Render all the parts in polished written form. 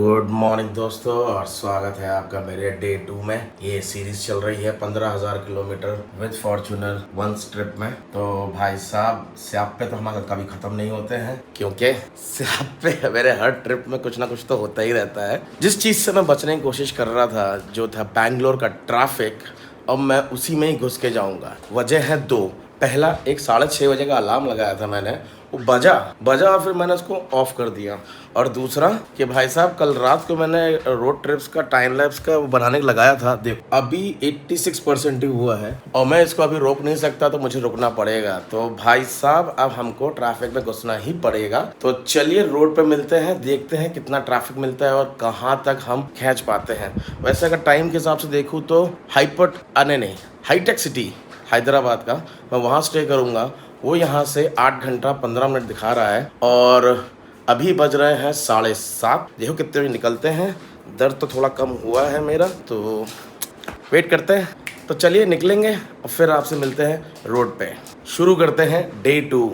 Good morning दोस्तों और स्वागत है आपका मेरे डे 2 में। ये सीरीज चल रही है 15,000 kilometre with Fortuner one trip में। तो भाई साहब स्यापे तो हमारे कभी खत्म नहीं होते हैं, क्योंकि स्यापे मेरे हर ट्रिप में कुछ ना कुछ तो होता ही रहता है। जिस चीज़ से मैं बचने की कोशिश कर रहा था जो था बैंगलोर का ट्रैफिक, अब मैं उसी में ही घुस के जाऊँगा। वजह है दो। पहला, एक 6:30 बजे का अलार्म लगाया था मैंने, वो बजा फिर मैंने उसको ऑफ कर दिया। और दूसरा कि भाई साहब कल रात को मैंने रोड ट्रिप्स का टाइम लैप्स का वो बनाने लगाया था, देखो अभी 86% ही हुआ है और मैं इसको अभी रोक नहीं सकता, तो मुझे रुकना पड़ेगा। तो भाई साहब अब हमको ट्रैफिक में घुसना ही पड़ेगा। तो चलिए रोड पे मिलते हैं, देखते हैं कितना ट्रैफिक मिलता है और कहाँ तक हम खींच पाते हैं। वैसे अगर टाइम के हिसाब से देखूँ तो हाईटेक सिटी हैदराबाद का मैं वहाँ स्टे करूँगा। वो यहाँ से 8 घंटा 15 मिनट दिखा रहा है और अभी बज रहे हैं 7:30। देखो कितने बजे निकलते हैं। दर्द तो थोड़ा कम हुआ है मेरा, तो वेट करते हैं। तो चलिए निकलेंगे और फिर आपसे मिलते हैं रोड पे। शुरू करते हैं डे 2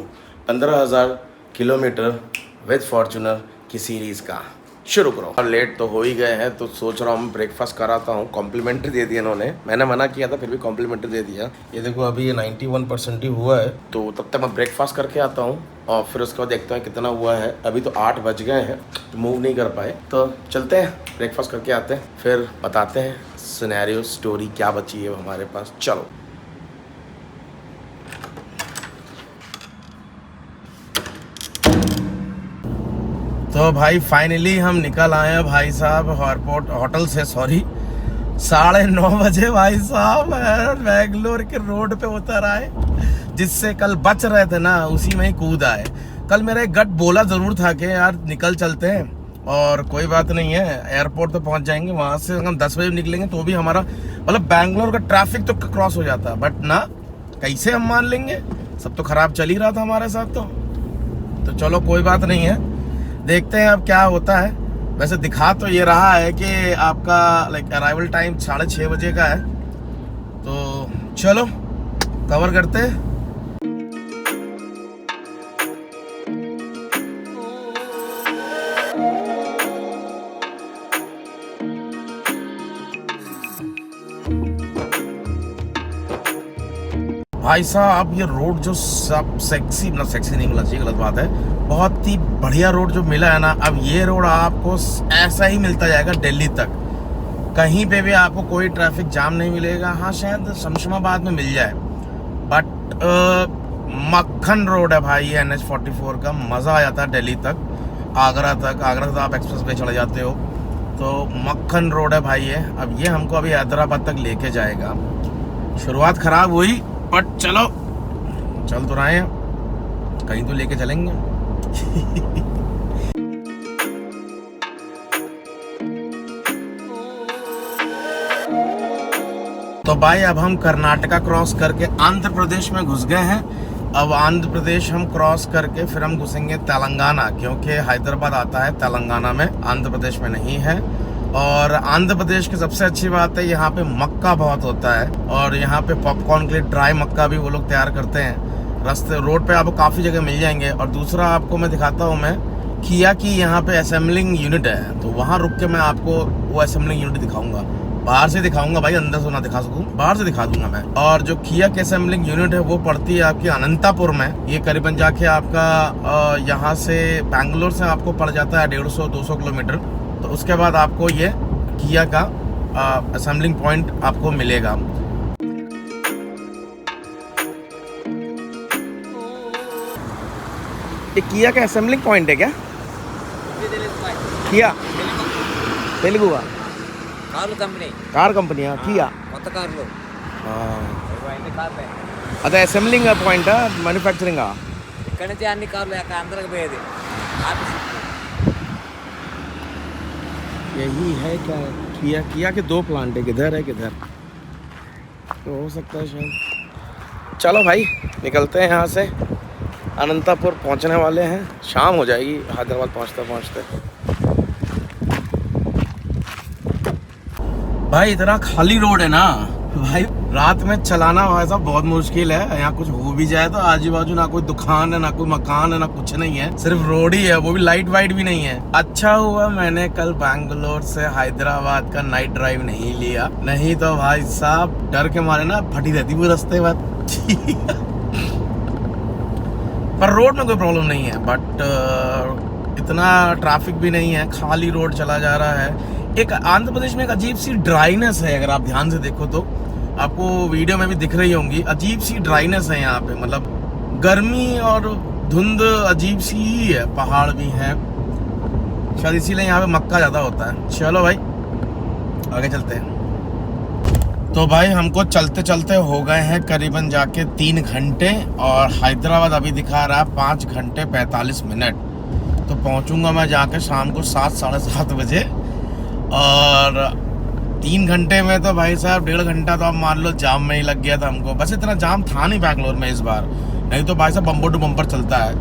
15,000 किलोमीटर विद फॉर्च्यूनर की सीरीज़ का। शुरू करो। और लेट तो हो ही गए हैं, तो सोच रहा हूँ ब्रेकफास्ट कराता हूँ। कॉम्प्लीमेंट्री दे दिया इन्होंने, मैंने मना किया था फिर भी कॉम्प्लीमेंट्री दे दिया। ये देखो अभी ये 91% ही हुआ है, तो तब तक मैं ब्रेकफास्ट करके आता हूँ और फिर उसके बाद देखते हैं कितना हुआ है। अभी तो 8 बज गए हैं, तो मूव नहीं कर पाए। तो चलते हैं ब्रेकफास्ट करके आते हैं, फिर बताते हैं सिनेरियो स्टोरी क्या बची है हमारे पास। चलो। तो भाई फाइनली हम निकल आए हैं भाई साहब एयरपोर्ट होटल से, सॉरी 9:30 बजे भाई साहब बेंगलोर के रोड पे उतर आए। जिससे कल बच रहे थे ना, उसी में ही कूद आए। कल मेरा एक गट बोला ज़रूर था कि यार निकल चलते हैं, और कोई बात नहीं है एयरपोर्ट तो पहुंच जाएंगे। वहाँ से हम 10 बजे निकलेंगे तो भी हमारा मतलब बेंगलोर का ट्रैफिक तो क्रॉस हो जाता, बट ना कैसे हम मान लेंगे। सब तो ख़राब चल ही रहा था हमारे साथ। तो चलो कोई बात नहीं है, देखते हैं अब क्या होता है। वैसे दिखा तो ये रहा है कि आपका अराइवल टाइम 6:30 बजे का है। तो चलो कवर करते हैं। भाई साहब ये रोड जो सब सेक्सी नहीं मिलना चाहिए, गलत बात है, बहुत ही बढ़िया रोड जो मिला है ना, अब ये रोड आपको ऐसा ही मिलता जाएगा दिल्ली तक। कहीं पे भी आपको कोई ट्रैफिक जाम नहीं मिलेगा। हाँ शायद शमशाबाद में मिल जाए, बट मक्खन रोड है भाई ये NH-44 का। मज़ा आ जाता है दिल्ली तक, आगरा तक आप एक्सप्रेस पे चले जाते हो, तो मक्खन रोड है भाई ये। अब ये हमको अभी हैदराबाद तक लेके जाएगा। शुरुआत ख़राब हुई, बट चलो चल तो रहे हैं, कहीं तो लेके चलेंगे। तो भाई अब हम कर्नाटका क्रॉस करके आंध्र प्रदेश में घुस गए हैं। अब आंध्र प्रदेश हम क्रॉस करके फिर हम घुसेंगे तेलंगाना, क्योंकि हैदराबाद आता है तेलंगाना में, आंध्र प्रदेश में नहीं है। और आंध्र प्रदेश की सबसे अच्छी बात है यहाँ पे मक्का बहुत होता है, और यहाँ पे पॉपकॉर्न के लिए ड्राई मक्का भी वो लोग तैयार करते हैं। रास्ते रोड पे आपको काफ़ी जगह मिल जाएंगे। और दूसरा आपको मैं दिखाता हूँ, मैं किया की यहाँ पे असेंबलिंग यूनिट है, तो वहाँ रुक के मैं आपको वो असेंबलिंग यूनिट दिखाऊंगा। बाहर से दिखाऊंगा भाई, अंदर से ना दिखा सकूँ, बाहर से दिखा दूंगा मैं। और जो किया की असेंबलिंग यूनिट है वो पड़ती है आपकी अनंतापुर में। ये करीबन जाके आपका यहाँ से बैंगलोर से आपको पड़ जाता है 150-200 किलोमीटर। तो उसके बाद आपको ये किया का असेंबलिंग पॉइंट आपको मिलेगा। ये किया का असेंबलिंग पॉइंट है क्या? किया तेलुगु कार कंपनी किया అదే అసెంబ్లింగ్ పాయింట్ మ్యానుఫ్యాక్చరింగ్ ఇక్కడ నుంచి అన్ని కార్లు అందరికి పోయేది ఆఫీస్। यही है क्या किया के 2 प्लांट है, किधर है किधर, तो हो सकता है शायद। चलो भाई निकलते हैं यहाँ से, अनंतापुर पहुँचने वाले हैं। शाम हो जाएगी हैदराबाद पहुँचते। भाई इतना खाली रोड है ना, भाई रात में चलाना भाई साहब बहुत मुश्किल है। यहाँ कुछ हो भी जाए तो आजू बाजू ना कोई दुकान है, ना कोई मकान है, ना कुछ नहीं है, सिर्फ रोड ही है, वो भी लाइट वाइट भी नहीं है। अच्छा हुआ मैंने कल बैंगलोर से हैदराबाद का नाइट ड्राइव नहीं लिया, नहीं तो भाई साहब डर के मारे ना फटी रहती वो रास्ते बाद। पर रोड में कोई प्रॉब्लम नहीं है, बट इतना ट्रैफिक भी नहीं है, खाली रोड चला जा रहा है। एक आंध्र प्रदेश में एक अजीब सी ड्राइनेस है, अगर आप ध्यान से देखो तो आपको वीडियो में भी दिख रही होंगी, अजीब सी ड्राइनेस है यहाँ पे, मतलब गर्मी और धुंध अजीब सी ही है, पहाड़ भी है, शायद इसीलिए यहाँ पे मक्का ज़्यादा होता है। चलो भाई आगे चलते हैं। तो भाई हमको चलते चलते हो गए हैं करीबन जाके 3 घंटे, और हैदराबाद अभी दिखा रहा है 5 घंटे 45 मिनट। तो पहुंचूंगा मैं जाके शाम को 7 साढ़े 7 बजे, और 3 घंटे में तो भाई साहब 1.5 घंटा तो आप मान लो जाम में ही लग गया था हमको। बस इतना जाम था नहीं बैंगलोर में इस बार, नहीं तो भाई साहब बम्पर टू बम्पर चलता है।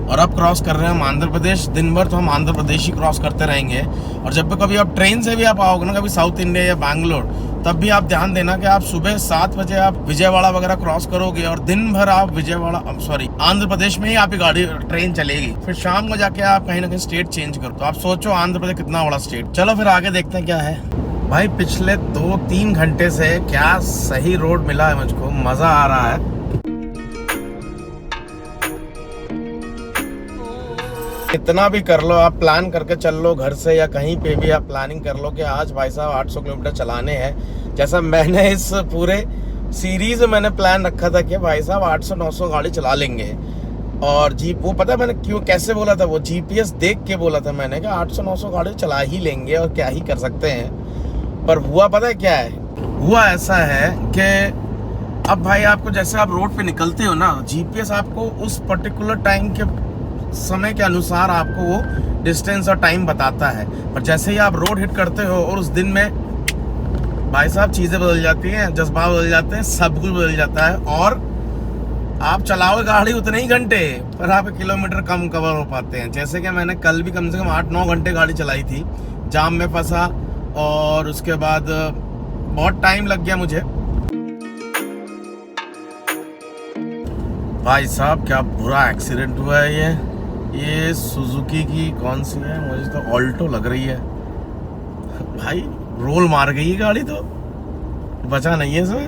और अब क्रॉस कर रहे हैं हम आंध्र प्रदेश, दिन भर तो हम आंध्र प्रदेश ही क्रॉस करते रहेंगे। और जब भी कभी आप ट्रेन से भी आप आओगे ना, कभी साउथ इंडिया या बैंगलोर, तब भी आप ध्यान देना कि आप सुबह 7 बजे आप विजयवाड़ा वगैरह क्रॉस करोगे, और दिन भर आप आंध्र प्रदेश में ही आपकी गाड़ी ट्रेन चलेगी। फिर शाम को जाके आप कहीं ना कहीं स्टेट चेंज करो। तो आप सोचो आंध्र प्रदेश कितना बड़ा स्टेट। चलो फिर आगे देखते हैं क्या है। भाई पिछले 2-3 घंटे से क्या सही रोड मिला है मुझको, मजा आ रहा है। इतना भी कर लो, आप प्लान करके चल लो घर से या कहीं पे भी आप प्लानिंग कर लो कि आज भाई साहब 800 किलोमीटर चलाने हैं। जैसा मैंने इस पूरे सीरीज में मैंने प्लान रखा था कि भाई साहब 800-900 गाड़ी चला लेंगे। और वो पता है मैंने क्यों कैसे बोला था, वो जीपीएस देख के बोला था मैंने कि 800-900 गाड़ी चला ही लेंगे और क्या ही कर सकते हैं। पर हुआ पता है क्या है, हुआ ऐसा है कि अब भाई आपको जैसे आप रोड पे निकलते हो ना, जीपीएस आपको उस पर्टिकुलर टाइम के समय के अनुसार आपको वो डिस्टेंस और टाइम बताता है। पर जैसे ही आप रोड हिट करते हो और उस दिन में भाई साहब चीज़ें बदल जाती हैं, जज्बा बदल जाते हैं, सब कुछ बदल जाता है। और आप चलाओगे गाड़ी उतने ही घंटे पर आप किलोमीटर कम कवर हो पाते हैं। जैसे कि मैंने कल भी कम से कम 8-9 घंटे गाड़ी चलाई थी, जाम में फंसा और उसके बाद बहुत टाइम लग गया मुझे। भाई साहब क्या बुरा एक्सीडेंट हुआ है। ये सुजुकी की कौन सी है, मुझे तो ऑल्टो लग रही है। भाई रोल मार गई है गाड़ी, तो बचा नहीं है इसमें,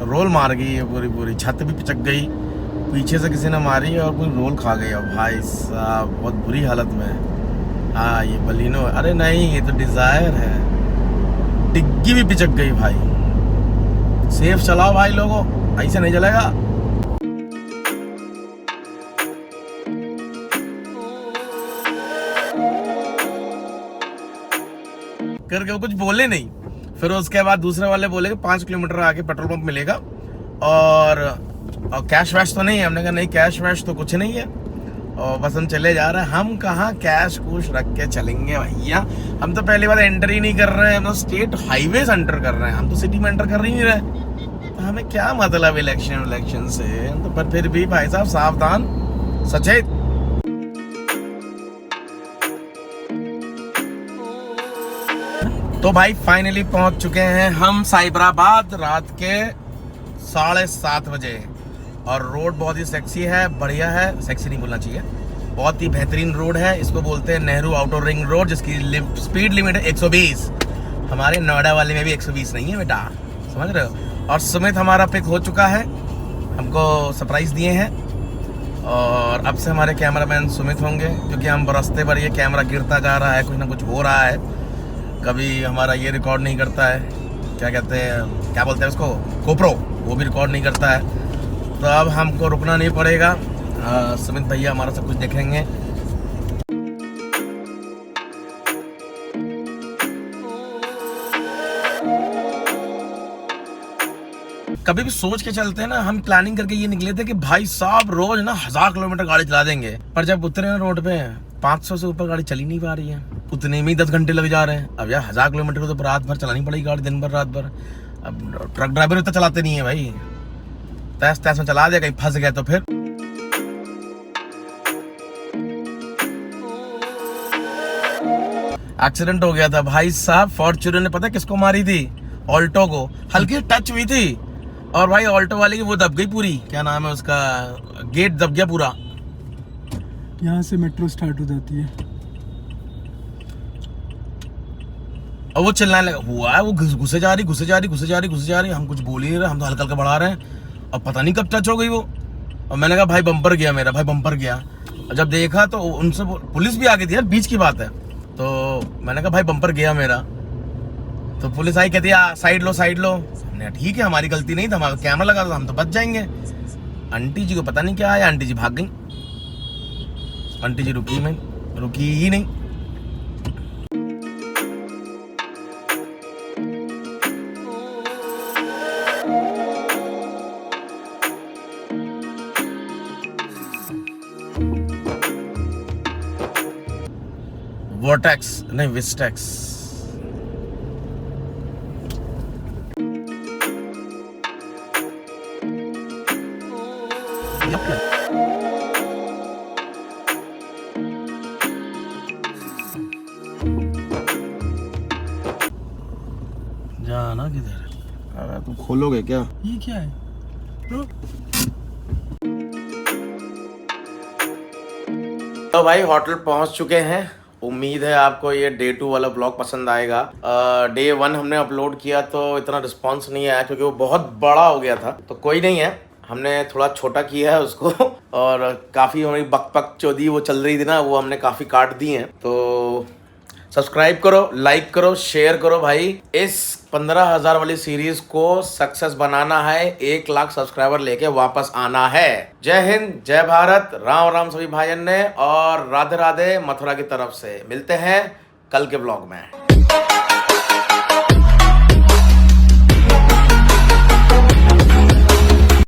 रोल मार गई है पूरी, छत भी पिचक गई, पीछे से किसी ने मारी और कोई रोल खा गया। भाई साहब बहुत बुरी हालत में है। हाँ ये बलिनो, अरे नहीं ये तो डिजायर है, डिग्गी भी पिचक गई। भाई सेफ चलाओ भाई लोगों, ऐसे नहीं चलेगा। करके वो कुछ बोले नहीं। फिर उसके बाद दूसरे वाले बोले कि 5 किलोमीटर आगे पेट्रोल पंप मिलेगा और कैश वैश तो नहीं है। हमने कहा नहीं कैश वैश तो कुछ नहीं है, और बस हम चले जा रहे हैं। हम कहाँ कैश कुछ रख के चलेंगे भैया, हम तो पहली बार एंटर ही नहीं कर रहे हैं, हम तो स्टेट हाईवे एंटर कर रहे हैं, हम तो सिटी में एंटर कर ही नहीं रहे। तो हमें क्या मतलब इलेक्शन से। तो पर फिर भी भाई साहब सावधान सचेत। तो भाई फाइनली पहुंच चुके हैं हम साइबराबाद रात के 7:30 बजे, और रोड बहुत ही सेक्सी है, बढ़िया है, सेक्सी नहीं बोलना चाहिए, बहुत ही बेहतरीन रोड है। इसको बोलते हैं नेहरू आउटर रिंग रोड, जिसकी स्पीड लिमिट है 120। हमारे नोएडा वाले में भी 120 नहीं है बेटा, समझ रहे हो। और सुमित हमारा पिक हो चुका है, हमको सरप्राइज दिए हैं, और अब से हमारे कैमरामैन सुमित होंगे, क्योंकि हम रास्ते पर ये कैमरा गिरता जा रहा है, कुछ ना कुछ हो रहा है। कभी हमारा ये रिकॉर्ड नहीं करता है, क्या कहते हैं, क्या बोलते हैं उसको, गोप्रो, वो भी रिकॉर्ड नहीं करता है। तो अब हमको रुकना नहीं पड़ेगा, सुमित भैया हमारा सब कुछ देखेंगे। कभी भी सोच के चलते हैं ना, हम प्लानिंग करके ये निकले थे कि भाई साहब रोज ना 1000 किलोमीटर गाड़ी चला देंगे, पर जब उतरे ना रोड पे 500 से ऊपर गाड़ी चली नहीं पा रही है, उतने में ही 10 घंटे लग जा रहे हैं। अब यार 1000 किलोमीटर को तो रात भर चलानी पड़ेगी गाड़ी, दिन भर रात भर। अब ट्रक ड्राइवर इतना चलाते नहीं है भाई, तैस तैस में चला दिया, कहीं फंस गया तो फिर। एक्सीडेंट हो गया था भाई साहब, फॉर्च्यूनर ने पता किसको मारी थी, ऑल्टो को, हल्की टच हुई थी और भाई ऑल्टो वाले की वो दब गई पूरी, क्या नाम है उसका, गेट दब गया पूरा। यहाँ से मेट्रो स्टार्ट हो जाती है और वो चिल्लाने लगा, हुआ है वो घुसे जा रही, हम कुछ बोल ही नहीं रहे, हम तो हल्का हल्का बढ़ा रहे हैं और पता नहीं कब टच हो गई वो। और मैंने कहा भाई बम्पर गया मेरा, भाई बम्पर गया। और जब देखा तो उनसे पुलिस भी आ गई थी यार, बीच की बात है। तो मैंने कहा भाई बम्पर गया मेरा, तो पुलिस आई, कहती है साइड लो। हमने कहा ठीक है, हमारी गलती नहीं था, हमारा कैमरा लगा था, हम तो बच जाएंगे। आंटी जी को पता नहीं क्या है, आंटी जी भाग गई, आंटी जी रुकी ही नहीं। वर्टेक्स नहीं, विस्टेक्स। जाना किधर? अरे तुम खोलोगे क्या? ये क्या है तो भाई होटल पहुंच चुके हैं। उम्मीद है आपको ये डे 2 वाला ब्लॉग पसंद आएगा। डे 1 हमने अपलोड किया तो इतना रिस्पांस नहीं आया क्योंकि वो बहुत बड़ा हो गया था, तो कोई नहीं है, हमने थोड़ा छोटा किया है उसको। और काफ़ी हमारी बकपक चौधी वो चल रही थी ना, वो हमने काफ़ी काट दी हैं। तो सब्सक्राइब करो, लाइक करो, शेयर करो भाई। इस 15,000 वाली सीरीज को सक्सेस बनाना है, 1 लाख सब्सक्राइबर लेके वापस आना है। जय हिंद, जय भारत, राम राम सभी भाईयों ने, और राधे राधे मथुरा की तरफ से। मिलते हैं कल के ब्लॉग में।